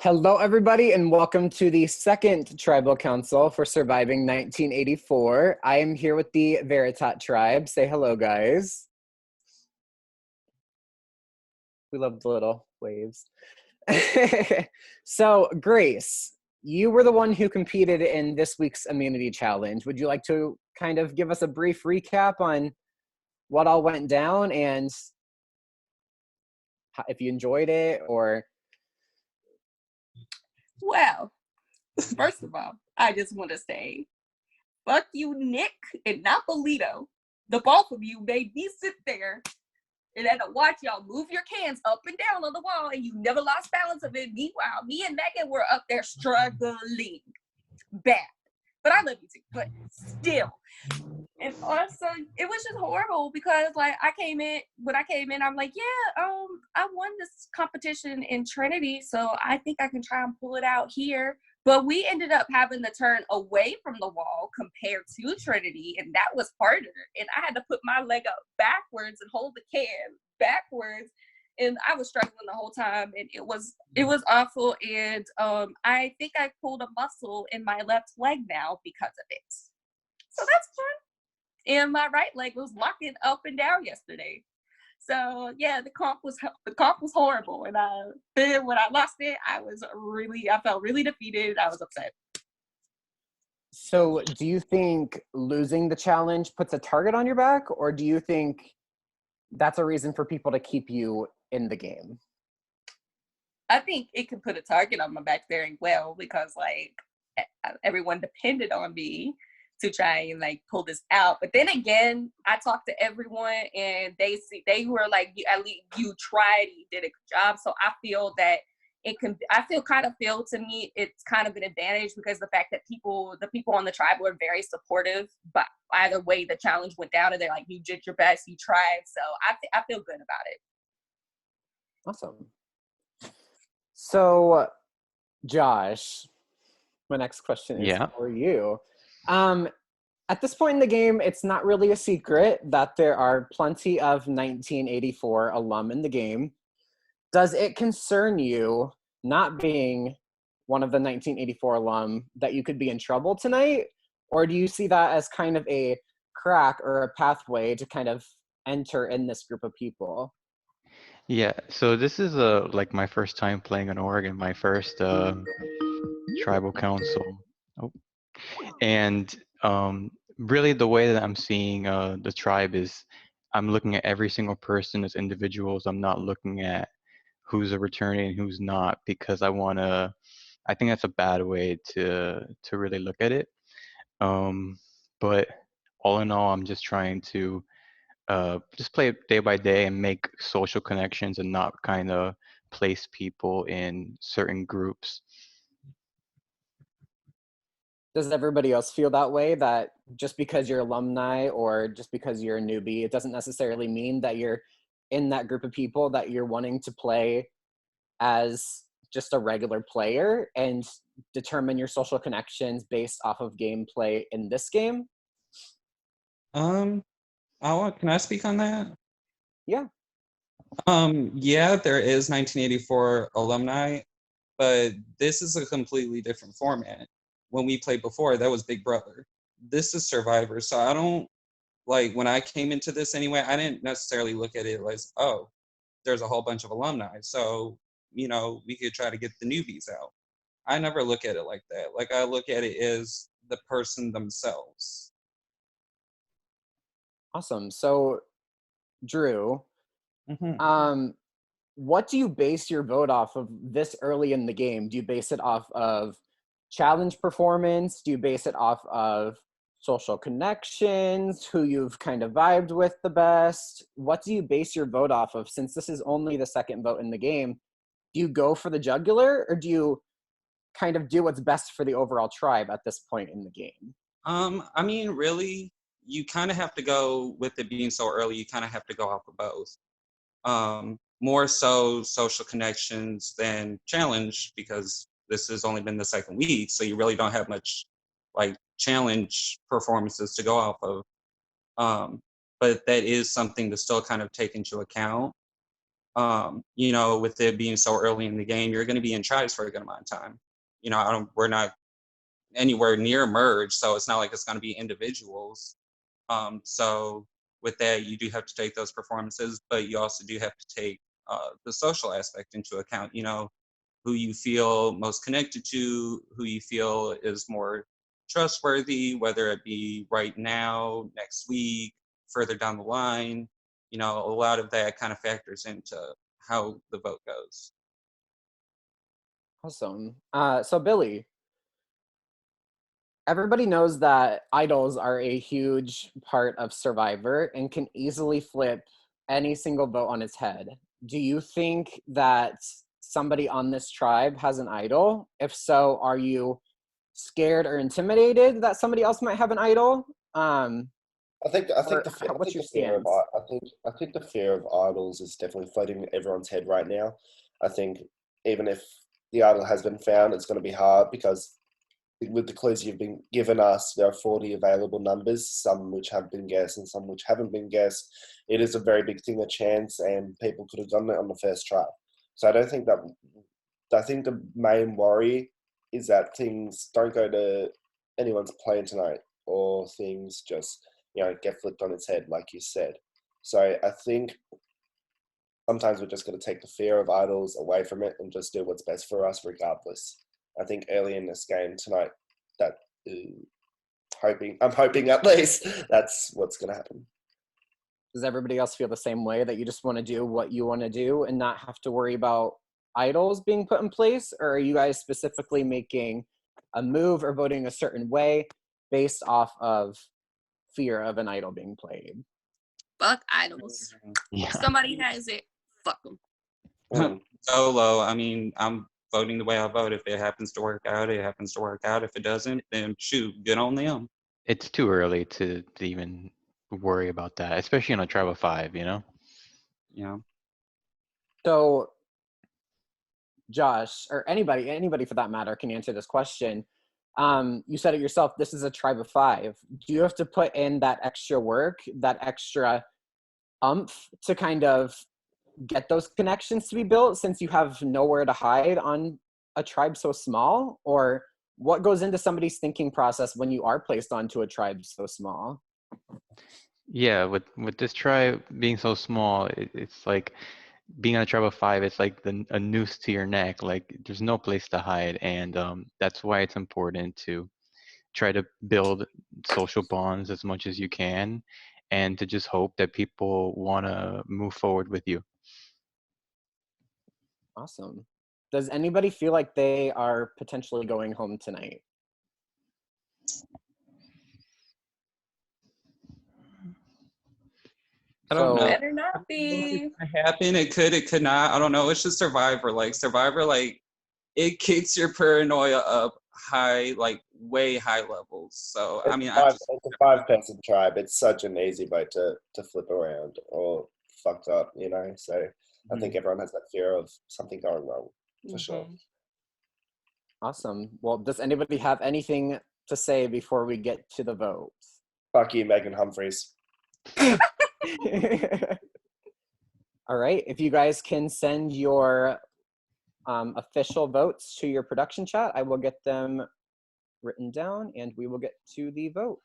Hello, everybody, and welcome to the second Tribal Council for Surviving 1984. I am here with the Veritat tribe. Say hello, guys. We love the little waves. So, Grace, you were the one who competed in this week's immunity challenge. Would you like to kind of give us a brief recap on what all went down and if you enjoyed it or... Well, first of all, I just want to say, fuck you, Nick, and Napolito. The both of you made me sit there and had to watch y'all move your cans up and down on the wall, and you never lost balance of it. Meanwhile, me and Megan were up there struggling bad. But I love you too, but still. And also, it was just horrible because, like, when I came in, I'm like, yeah, I won this competition in Trinity, so I think I can try and pull it out here. But we ended up having to turn away from the wall compared to Trinity, and that was harder. And I had to put my leg up backwards and hold the can backwards, and I was struggling the whole time, and it was awful. And I think I pulled a muscle in my left leg now because of it. So that's fun. And my right leg was locking up and down yesterday. So yeah, the comp was horrible. And then when I lost it, I felt really defeated. I was upset. So do you think losing the challenge puts a target on your back, or do you think that's a reason for people to keep you in the game? I think it could put a target on my back very well because, like, everyone depended on me to try and, like, pull this out. But then again, I talked to everyone and they were like, at least you tried, you did a good job. So I feel that to me, it's kind of an advantage because the fact that the people on the tribe were very supportive, but either way the challenge went down and they're like, you did your best, you tried. So I feel good about it. Awesome. So Josh, my next question is for you. At this point in the game, it's not really a secret that there are plenty of 1984 alum in the game. Does it concern you, not being one of the 1984 alum, that you could be in trouble tonight? Or do you see that as kind of a crack or a pathway to kind of enter in this group of people? Yeah, so this is like my first time playing in Oregon, my first tribal council. Oh. And really the way that I'm seeing the tribe is I'm looking at every single person as individuals. I'm not looking at who's a returning and who's not, because I think that's a bad way to really look at it. But all in all, I'm just trying to just play it day by day and make social connections and not kind of place people in certain groups. Does everybody else feel that way, that just because you're alumni or just because you're a newbie, it doesn't necessarily mean that you're in that group of people, that you're wanting to play as just a regular player and determine your social connections based off of gameplay in this game? Can I speak on that? Yeah. Yeah, there is 1984 alumni, but this is a completely different format. When we played before, that was Big Brother. This is Survivor, so I don't, like, when I came into this anyway, I didn't necessarily look at it as, oh, there's a whole bunch of alumni, so, we could try to get the newbies out. I never look at it like that. Like, I look at it as the person themselves. Awesome. So, Drew, Mm-hmm. what do you base your vote off of this early in the game? Do you base it off of challenge performance? Do you base it off of social connections, who you've kind of vibed with the best? What do you base your vote off of? Since this is only the second vote in the game, do you go for the jugular, or do you kind of do what's best for the overall tribe at this point in the game? I mean, really, you kind of have to go, with it being so early, you kind of have to go off of both. More so social connections than challenge, because this has only been the second week, so you really don't have much, like, challenge performances to go off of. But that is something to still kind of take into account. You know, with it being so early in the game, you're going to be in tribes for a good amount of time. You know, we're not anywhere near merge, so it's not like it's going to be individuals. So with that, you do have to take those performances, but you also do have to take the social aspect into account. You know, who you feel most connected to, who you feel is more trustworthy, whether it be right now, next week, further down the line. You know, a lot of that kind of factors into how the vote goes. Awesome. So Billy, everybody knows that idols are a huge part of Survivor and can easily flip any single vote on its head. Do you think that somebody on this tribe has an idol? If so, are you scared or intimidated that somebody else might have an idol? I think What's your the fear of stance? I think the fear of idols is definitely floating in everyone's head right now. I think even if the idol has been found, it's going to be hard because with the clues you've been given us, there are 40 available numbers, some which have been guessed and some which haven't been guessed. It is a very big thing, a chance, and people could have gotten it on the first try. So I don't think that. I think the main worry is that things don't go to anyone's plan tonight, or things just get flipped on its head, like you said. So I think sometimes we're just going to take the fear of idols away from it and just do what's best for us regardless. I think early in this game tonight, that I'm hoping at least that's what's going to happen. Does everybody else feel the same way, that you just want to do what you want to do and not have to worry about idols being put in place? Or are you guys specifically making a move or voting a certain way based off of fear of an idol being played? Fuck idols. Yeah. If somebody has it, fuck them. Solo, I mean, I'm voting the way I vote. If it happens to work out, it happens to work out. If it doesn't, then shoot, good on them. It's too early to even worry about that, especially on a tribe of 5, you know? Yeah. So Josh, or anybody for that matter, can answer this question. You said it yourself, this is a tribe of 5. Do you have to put in that extra work, that extra umph to kind of get those connections to be built, since you have nowhere to hide on a tribe so small? Or what goes into somebody's thinking process when you are placed onto a tribe so small? Yeah, with this tribe being so small, it's like being on a tribe of 5. It's like a noose to your neck. Like there's no place to hide, and that's why it's important to try to build social bonds as much as you can, and to just hope that people want to move forward with you. Awesome. Does anybody feel like they are potentially going home tonight? I don't know. Better not be. It could happen. It could not. I don't know. It's just Survivor. Like Survivor, like it kicks your paranoia up high, like way high levels. So I mean, It's a 5-person tribe. It's such an easy way to flip around or fucked up, So I think everyone has that fear of something going wrong, for sure. Awesome. Well, does anybody have anything to say before we get to the vote? Fuck you, Megan Humphreys. All right. If you guys can send your official votes to your production chat, I will get them written down and we will get to the vote.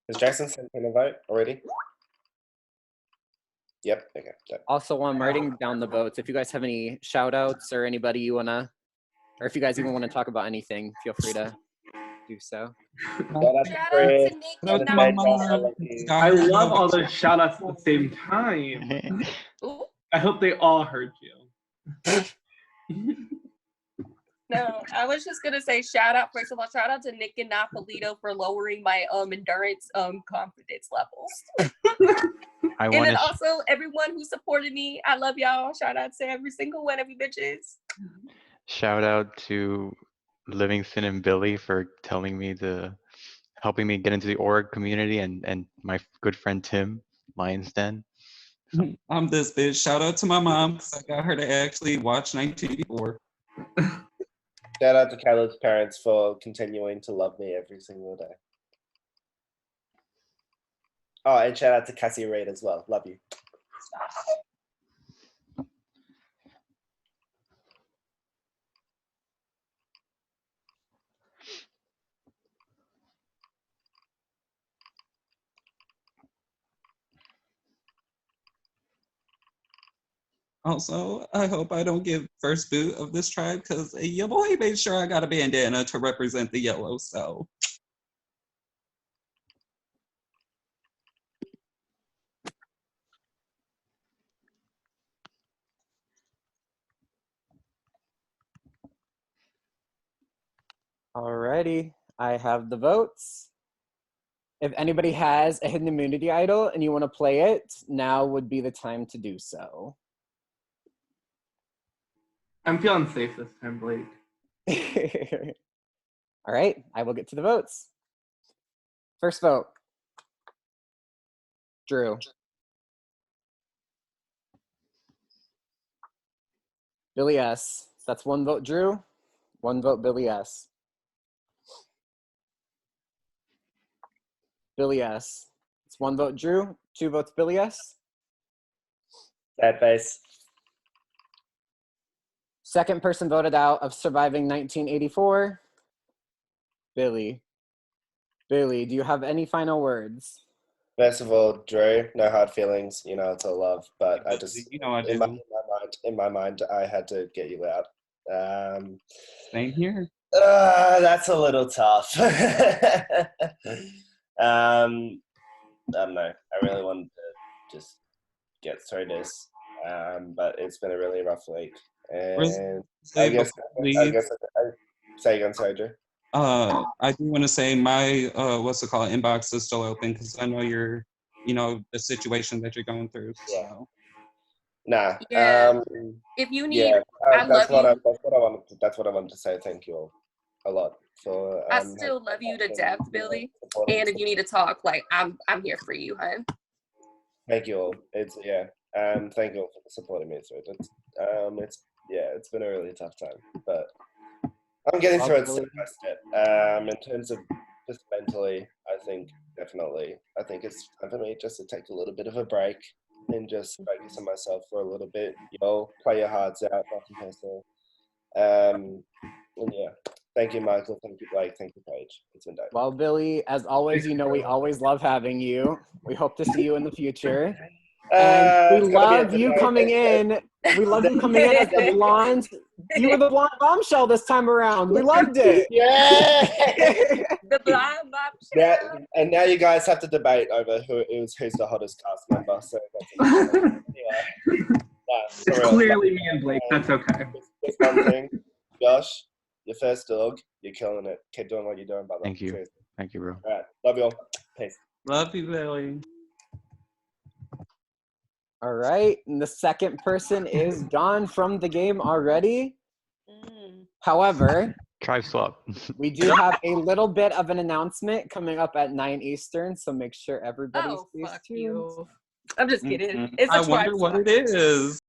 Has Jason sent in a vote already? Yep. Okay. So. Also, while I'm writing down the votes, if you guys have any shout outs or anybody you want to, or if you guys even want to talk about anything, feel free to do so. Shout out to Nick and Mama. I love all those shout outs at the same time. I hope they all heard you. No, I was just gonna say shout out to Nick and Napolito for lowering my endurance confidence levels. And then also everyone who supported me. I love y'all. Shout out to every single one of you bitches. Shout out to Livingston and Billy for helping me get into the org community, and my good friend Tim, Lions Den. So. I'm this bitch. Shout out to my mom because I got her to actually watch 1984. Shout out to Caleb's parents for continuing to love me every single day. Oh, and shout out to Cassie Reid as well. Love you. Also, I hope I don't get first boot of this tribe because your boy made sure I got a bandana to represent the yellow, so. Alrighty, I have the votes. If anybody has a hidden immunity idol and you want to play it, now would be the time to do so. I'm feeling safe this time, Blake. All right, I will get to the votes. First vote, Drew. Billy S. That's one vote, Drew. One vote, Billy S. Billy S. It's one vote, Drew. Two votes, Billy S. Sad face. Second person voted out of surviving 1984, Billy. Billy, do you have any final words? First of all, Drew, no hard feelings. You know, it's all love. But I just, in my mind, I had to get you out. Same here. That's a little tough. I don't know. I really wanted to just get through this. But it's been a really rough week. And I guess say again, sorry, Drew. I do want to say my inbox is still open because I know you're, the situation that you're going through. So. Nah. Yeah. If you need, that's what I wanted to say. Thank you all a lot for. I still love you to death, Billy. And if you need to talk, I'm here for you, hun. Thank you all. Thank you all for supporting me through it. It's been a really tough time, but I'm getting through it step by step. In terms of just mentally, I think it's time for me just to take a little bit of a break and just focus on myself for a little bit. Play your hearts out, nothing personal. And yeah, thank you, Michael. Thank you, Blake. Thank you, Paige. It's been dope. Well, Billy, as always, we always love having you. We hope to see you in the future. And we love you coming in. We love you coming in as the blonde. You were the blonde bombshell this time around. We loved it. Yeah. The blonde bombshell. And now you guys have to debate over who's the hottest cast member. So it's clearly me and Blake. That's okay. Just one thing, Josh, your first dog. You're killing it. Keep doing what you're doing, brother. Thank you. Seriously. Thank you, bro. All right. Love you all. Peace. Love you, Billy. All right, and the second person is gone from the game already. However, tribe swap. We do have a little bit of an announcement coming up at 9 Eastern, so make sure everybody stays tuned. I'm just kidding. I wonder what it is.